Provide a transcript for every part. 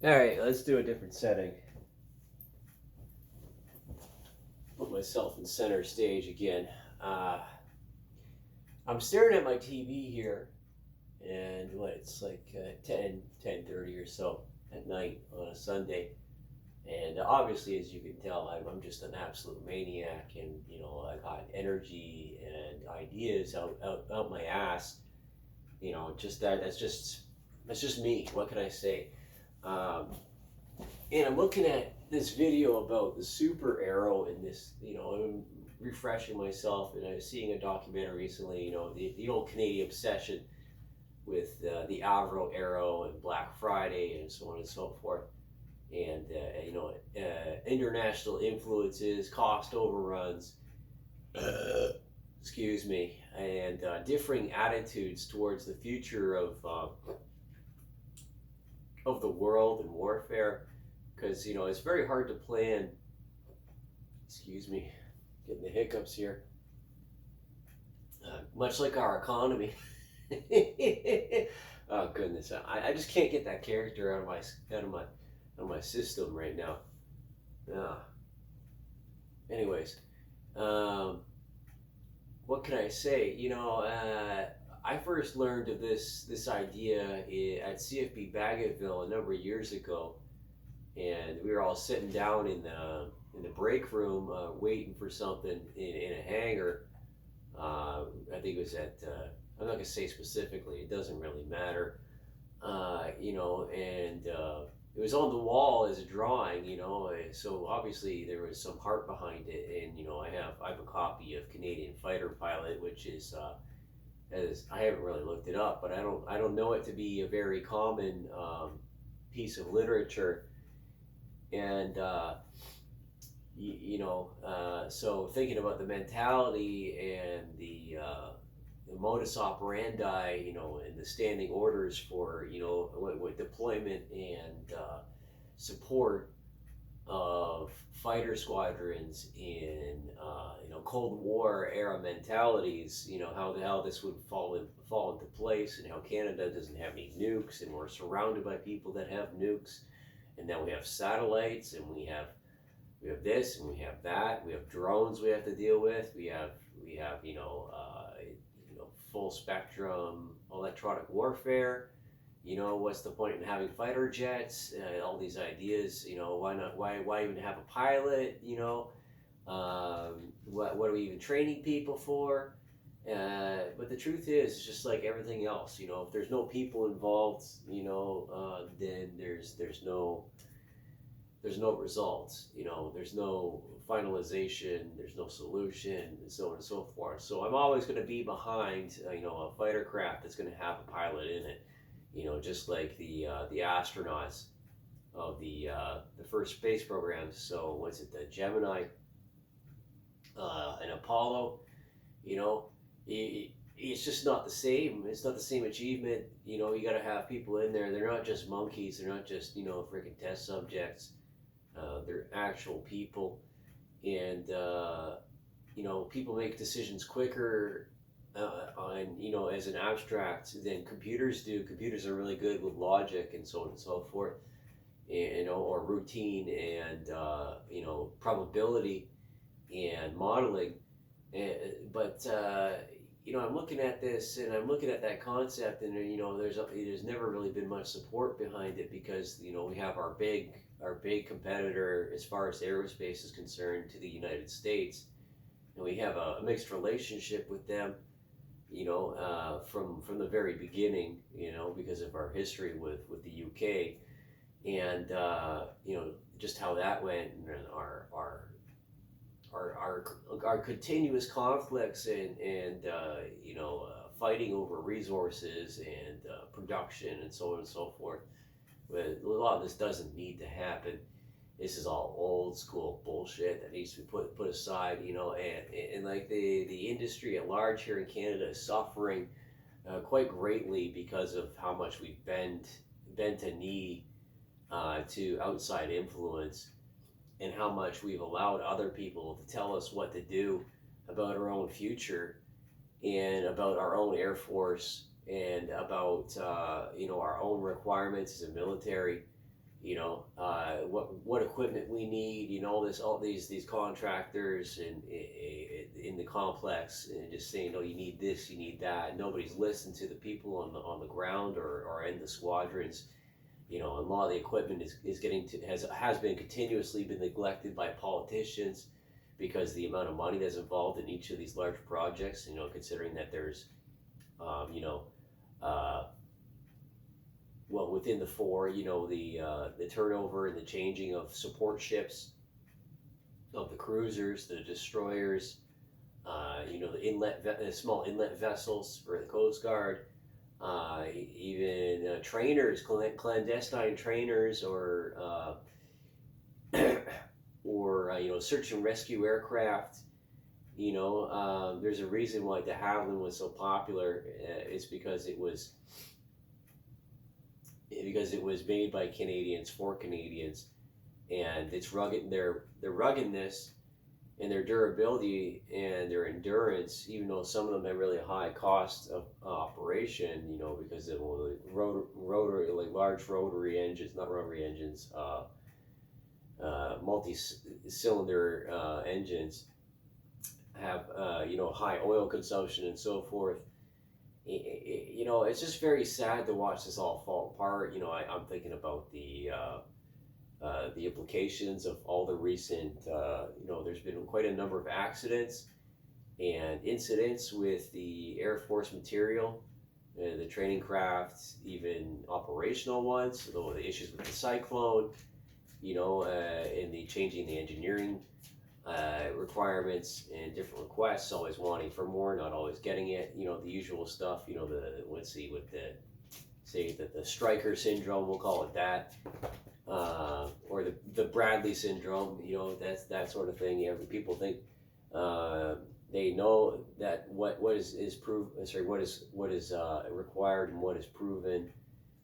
All right, let's do a different setting. Put myself in center stage again. Uh, I'm staring at my TV here, and it's like 10:30 or so at night on a Sunday. And obviously, as you can tell, I'm just an absolute maniac, and I got energy and ideas out my ass. Just that's just me. What can I say? Um, and I'm looking at this video about the super arrow in this. I'm refreshing myself, and I was seeing a documentary recently. The old Canadian obsession with the Avro arrow and Black Friday and so on and so forth, and international influences, cost overruns, excuse me, and differing attitudes towards the future of the world and warfare, because it's very hard to plan. Excuse me, getting the hiccups here. Much like our economy. Oh goodness, I just can't get that character out of my system right now. Uh, anyways, um, what can I say? I first learned of this idea at CFB Bagotville a number of years ago, and we were all sitting down in the break room waiting for something in a hangar. I think it was at. I'm not gonna say specifically. It doesn't really matter. And it was on the wall as a drawing. So obviously there was some heart behind it, and I have a copy of Canadian Fighter Pilot, which is as I haven't really looked it up, but I don't know it to be a very common piece of literature, and so thinking about the mentality and the modus operandi, and the standing orders for what deployment and support of fighter squadrons in Cold War era mentalities, how the hell this would fall into place, and how Canada doesn't have any nukes, and we're surrounded by people that have nukes, and then we have satellites, and we have this, and we have that. We have drones we have to deal with. We have full spectrum electronic warfare. What's the point in having fighter jets? All these ideas. Why not? Why even have a pilot? What are we even training people for? But the truth is, it's just like everything else. If there's no people involved, then there's no results. There's no finalization. There's no solution, and so on and so forth. So I'm always going to be behind, a fighter craft that's going to have a pilot in it. Just like the astronauts of the first space programs. So what's it, the Gemini and Apollo? It's just not the same. It's not the same achievement. You got to have people in there. They're not just monkeys. They're not just freaking test subjects. They're actual people, and people make decisions quicker on as an abstract than computers do. Computers are really good with logic and so on and so forth, and, or routine and probability and modeling. But I'm looking at this and I'm looking at that concept, and there's never really been much support behind it, because we have our big competitor as far as aerospace is concerned to the United States, and we have a mixed relationship with them. From the very beginning, because of our history with the UK, and just how that went, and our continuous conflicts and fighting over resources and production and so on and so forth. But a lot of this doesn't need to happen. This is all old school bullshit that needs to be put aside. And like the industry at large here in Canada is suffering quite greatly because of how much we've bent a knee to outside influence, and how much we've allowed other people to tell us what to do about our own future, and about our own Air Force, and about our own requirements as a military. what equipment we need, all these contractors and in the complex, and just saying, no, you need this, you need that. Nobody's listened to the people on the ground or in the squadrons. And a lot of the equipment is getting to has been continuously been neglected by politicians because the amount of money that's involved in each of these large projects. Considering that there's um, you know uh, well, within the four, the turnover and the changing of support ships, of the cruisers, the destroyers, the small inlet vessels for the Coast Guard, even trainers, clandestine trainers, or search and rescue aircraft. There's a reason why de Havilland was so popular. It's because it was made by Canadians for Canadians, and its their ruggedness and their durability and their endurance. Even though some of them have really high cost of operation, because of the rotary, like large rotary engines, not rotary engines, multi-cylinder engines have high oil consumption and so forth. It's just very sad to watch this all fall apart. I'm thinking about the implications of all the recent, there's been quite a number of accidents and incidents with the Air Force material, the training craft, even operational ones. So the issues with the cyclone, and the changing the engineering requirements and different requests, always wanting for more, not always getting it. The usual stuff. Let's see, with the striker syndrome, we'll call it that, or the Bradley syndrome. That's that sort of thing. People think they know that what is proved. Sorry, what is required and what is proven,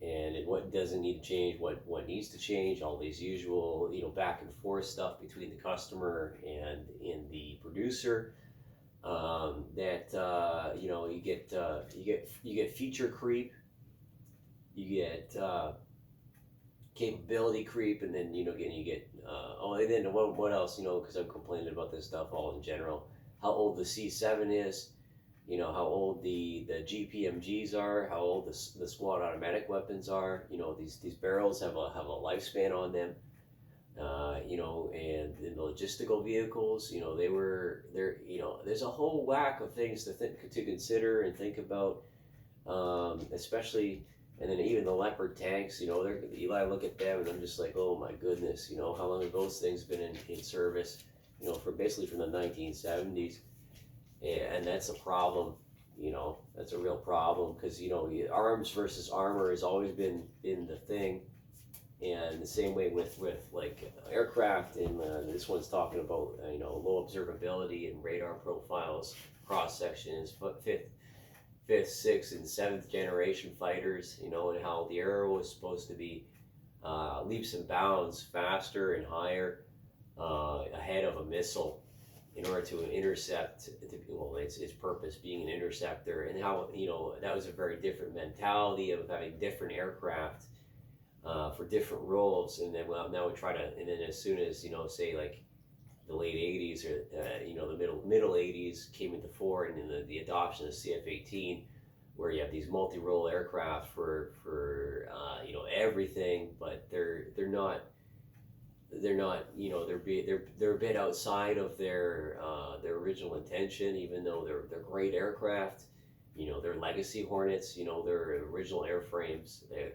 and what doesn't need to change, what needs to change. All these usual back and forth stuff between the customer and the producer. You get feature creep, you get capability creep, and then you get and then what else? Because I'm complaining about this stuff all in general. How old the C7 is, how old the GPMGs are, how old the squad automatic weapons are. These barrels have a lifespan on them. And in the logistical vehicles, there's a whole whack of things to consider and think about, especially. And then even the Leopard tanks, I look at them and I'm just like, oh my goodness, how long have those things been in service? Basically from the 1970s. And that's a problem. That's a real problem, because arms versus armor has always been the thing. And the same way with like aircraft, and this one's talking about low observability and radar profiles, cross sections, fifth, sixth, and seventh generation fighters. And how the arrow was supposed to be leaps and bounds faster and higher ahead of a missile in order to intercept. Its purpose being an interceptor, and how that was a very different mentality of having different aircraft for different roles. And then now we try to, and then as soon as say like the late 80s or the middle 80s came into fore, and then the adoption of CF-18, where you have these multi-role aircraft for everything, but they're not they're a bit outside of their original intention, even though they're great aircraft. They're legacy Hornets. Their original airframes. They're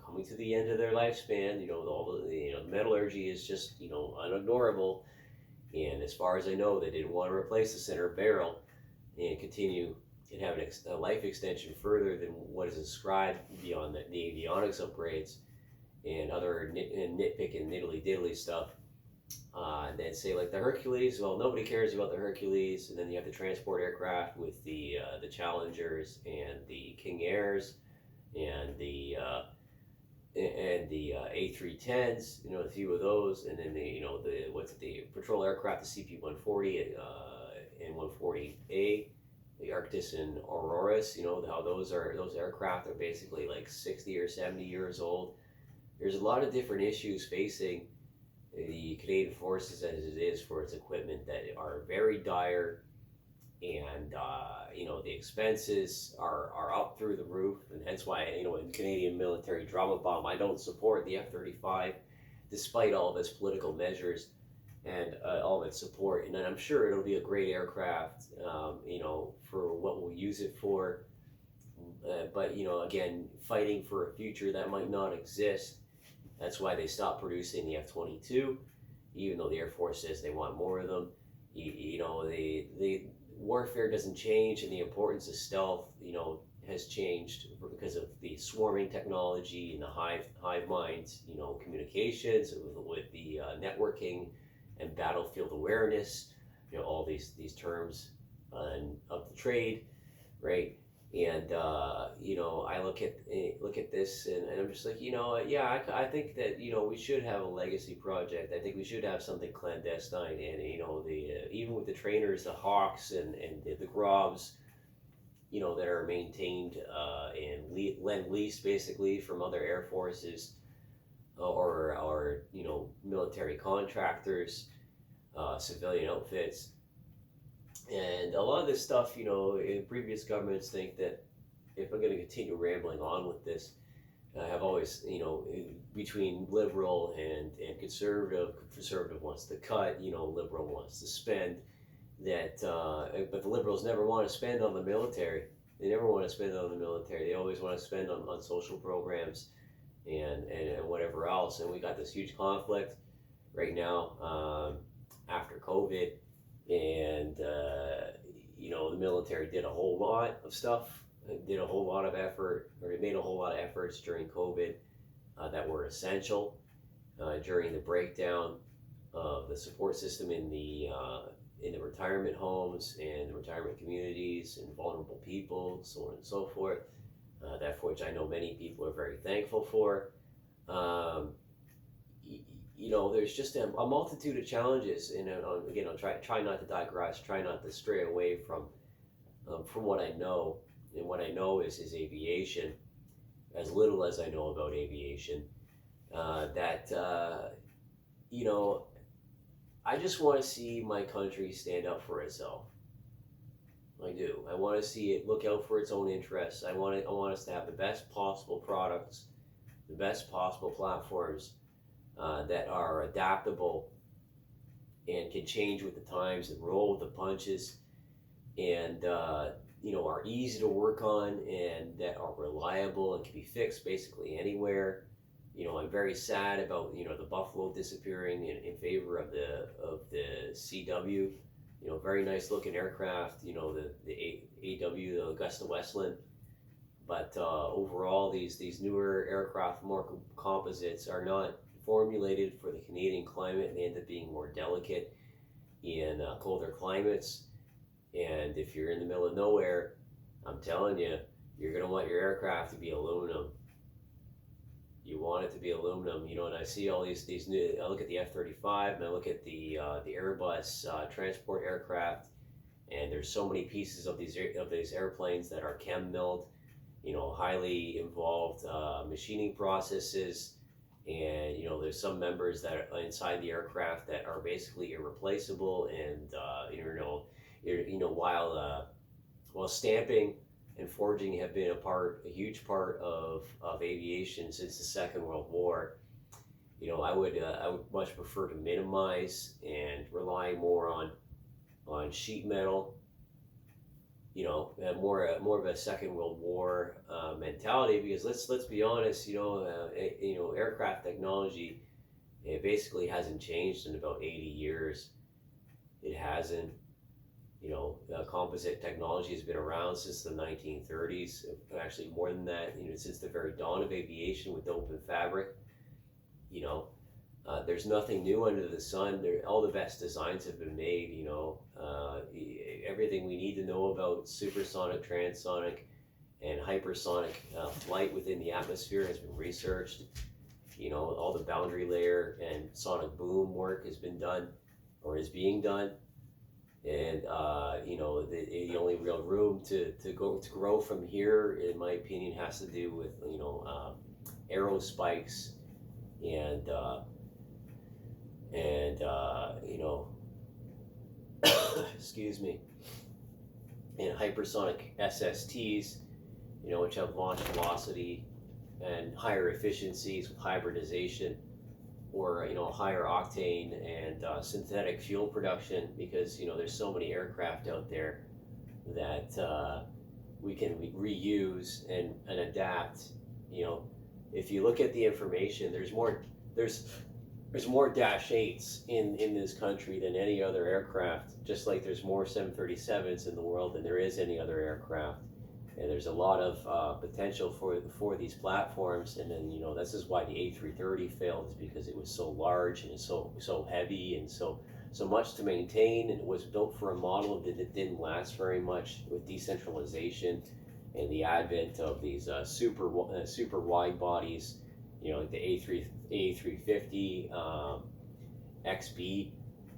coming to the end of their lifespan. All the metallurgy is just unignorable. And as far as I know, they didn't want to replace the center barrel and continue and have a life extension further than what is ascribed beyond the avionics upgrades and other nitpick and niddly diddly stuff. And then say like the Hercules, well, nobody cares about the Hercules. And then you have the transport aircraft with the Challengers and the King Airs and the A310s, a few of those, and then the patrol aircraft, the CP-140 and 140A, the Arctis and Auroras. How those aircraft are basically like 60 or 70 years old. there's a lot of different issues facing the Canadian Forces as it is for its equipment that are very dire, and the expenses are up through the roof, and hence why in Canadian military drama bomb, I don't support the F-35, despite all of its political measures and all of its support. And I'm sure it'll be a great aircraft, for what we'll use it for. But again, fighting for a future that might not exist. That's why they stopped producing the F-22, even though the Air Force says they want more of them. The warfare doesn't change, and the importance of stealth, has changed because of the swarming technology and the hive mind, communications with the networking and battlefield awareness, all these terms of the trade, right? And I look at this, and I'm just like, yeah, I think that we should have a legacy project. I think we should have something clandestine, and the even with the trainers, the Hawks and the Grobs, that are maintained and lend lease basically from other air forces, or military contractors, civilian outfits. And a lot of this stuff, in previous governments think that if I'm going to continue rambling on with this, I have always, between liberal and conservative wants to cut, liberal wants to spend, but the liberals never want to spend on the military. They never want to spend on the military. They always want to spend on social programs and whatever else. And we got this huge conflict right now after COVID. And the military did a whole lot of stuff, did a whole lot of effort, or it made a whole lot of efforts during COVID that were essential during the breakdown of the support system in the retirement homes and the retirement communities and vulnerable people, so on and so forth. That for which I know many people are very thankful for. There's just a multitude of challenges, and again, I'll try not to digress, try not to stray away from what I know, and what I know is aviation, as little as I know about aviation. I just want to see my country stand up for itself. I do. I want to see it look out for its own interests. I want us to have the best possible products, the best possible platforms. That are adaptable and can change with the times and roll with the punches, and are easy to work on, and that are reliable and can be fixed basically anywhere. I'm very sad about the Buffalo disappearing in favor of the CW. Very nice looking aircraft. The AW, the Augusta Westland. But overall, these newer aircraft, more composites, are not formulated for the Canadian climate, and they end up being more delicate in colder climates. And if you're in the middle of nowhere, I'm telling you, you're going to want your aircraft to be aluminum. You want it to be aluminum, and I see all these new. I look at the F-35, and I look at the Airbus transport aircraft, and there's so many pieces of these airplanes that are chem milled, highly involved machining processes. And there's some members that are inside the aircraft that are basically irreplaceable, and while stamping and forging have been a huge part of aviation since the Second World War. I would much prefer to minimize and rely more on sheet metal. More of a Second World War mentality, because let's be honest, aircraft technology, it basically hasn't changed in about 80 years. It hasn't. Composite technology has been around since the 1930s, actually more than that, since the very dawn of aviation with open fabric. There's nothing new under the sun. All the best designs have been made. Everything we need to know about supersonic, transonic, and hypersonic flight within the atmosphere has been researched. All the boundary layer and sonic boom work has been done, or is being done. And the only real room to grow from here, in my opinion, has to do with aero spikes and you know, excuse me, and hypersonic SSTs, you know, which have launch velocity and higher efficiencies with hybridization, or you know, higher octane and synthetic fuel production, because you know there's so many aircraft out there that we can reuse and adapt. You know, if you look at the information, there's more Dash 8s in this country than any other aircraft, just like there's more 737s in the world than there is any other aircraft. And there's a lot of potential for these platforms. And then, you know, this is why the A330 failed, is because it was so large and it's so heavy and so much to maintain, and it was built for a model that didn't last very much with decentralization and the advent of these super wide bodies, you know, like the A350 XB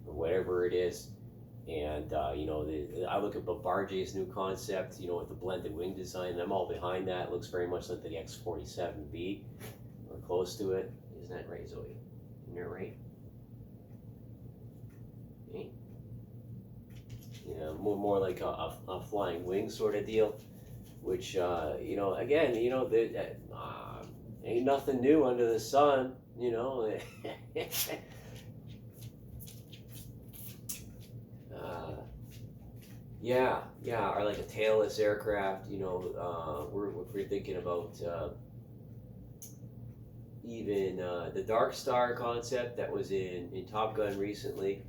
or whatever it is. And you know, I look at Bombardier's new concept, you know, with the blended wing design, and I'm all behind that. It looks very much like the X-47B, or close to it. Isn't that right, Zoe? Isn't that right? Okay. You know, more like a flying wing sort of deal, which you know, again, you know, ain't nothing new under the sun, you know. Yeah, or like a tailless aircraft, you know. We're thinking about even the Dark Star concept that was in Top Gun recently.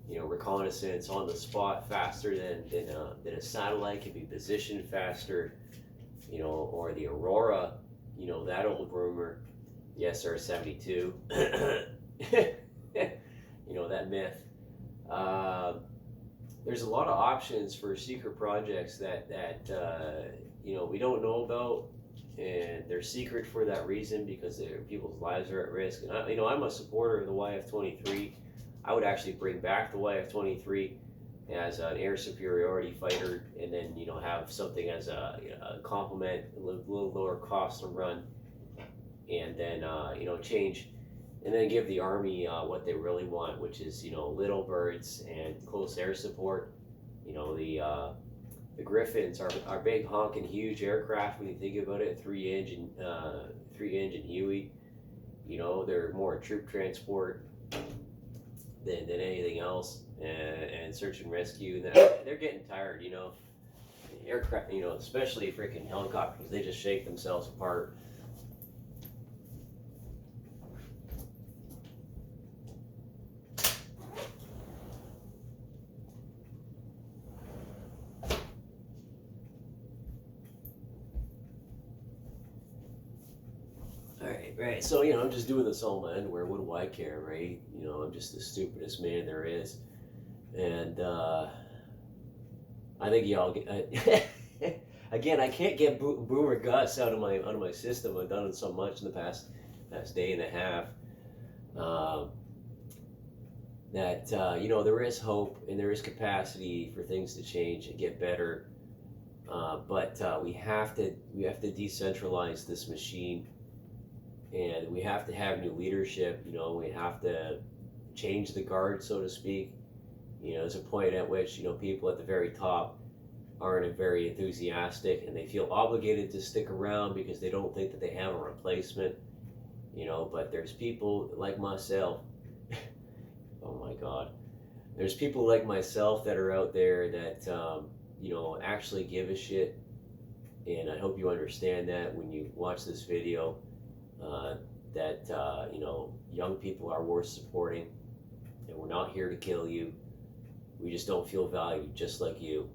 You know, reconnaissance on the spot faster than a satellite, can be positioned faster. You know, or the Aurora, you know, that old rumor, the SR-72. You know, that myth. There's a lot of options for secret projects that you know, we don't know about, and they're secret for that reason, because people's lives are at risk. And you know, I'm a supporter of the YF-23. I would actually bring back the YF-23 as an air superiority fighter, and then, you know, have something as a complement, a little lower cost to run, and then you know, change. And then give the Army what they really want, which is, you know, little birds and close air support. You know, the Griffins are big honking huge aircraft when you think about it. Three engine Huey. You know, they're more troop transport than anything else, and search and rescue. And they're getting tired. You know, aircraft. You know, especially freaking helicopters. They just shake themselves apart. Right, so, you know, I'm just doing this all in my underwear. What do I care, right? You know, I'm just the stupidest man there is. And I think y'all get... Again, I can't get Boomer Gus out of my system. I've done it so much in the past day and a half. That you know, there is hope and there is capacity for things to change and get better. But we have to decentralize this machine. And we have to have new leadership. You know, we have to change the guard, so to speak. You know, there's a point at which, you know, people at the very top aren't very enthusiastic, and they feel obligated to stick around because they don't think that they have a replacement. You know, but there's people like myself. Oh my God. There's people like myself that are out there that, you know, actually give a shit. And I hope you understand that when you watch this video. That you know, young people are worth supporting, and we're not here to kill you. We just don't feel valued, just like you.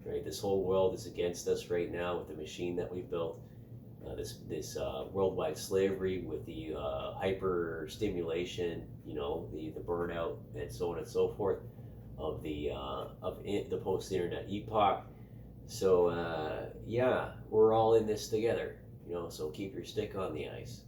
Right? This whole world is against us right now with the machine that we built. This worldwide slavery with the hyper stimulation, you know, the burnout and so on and so forth of the post-internet epoch. So yeah, we're all in this together. You know, so keep your stick on the ice.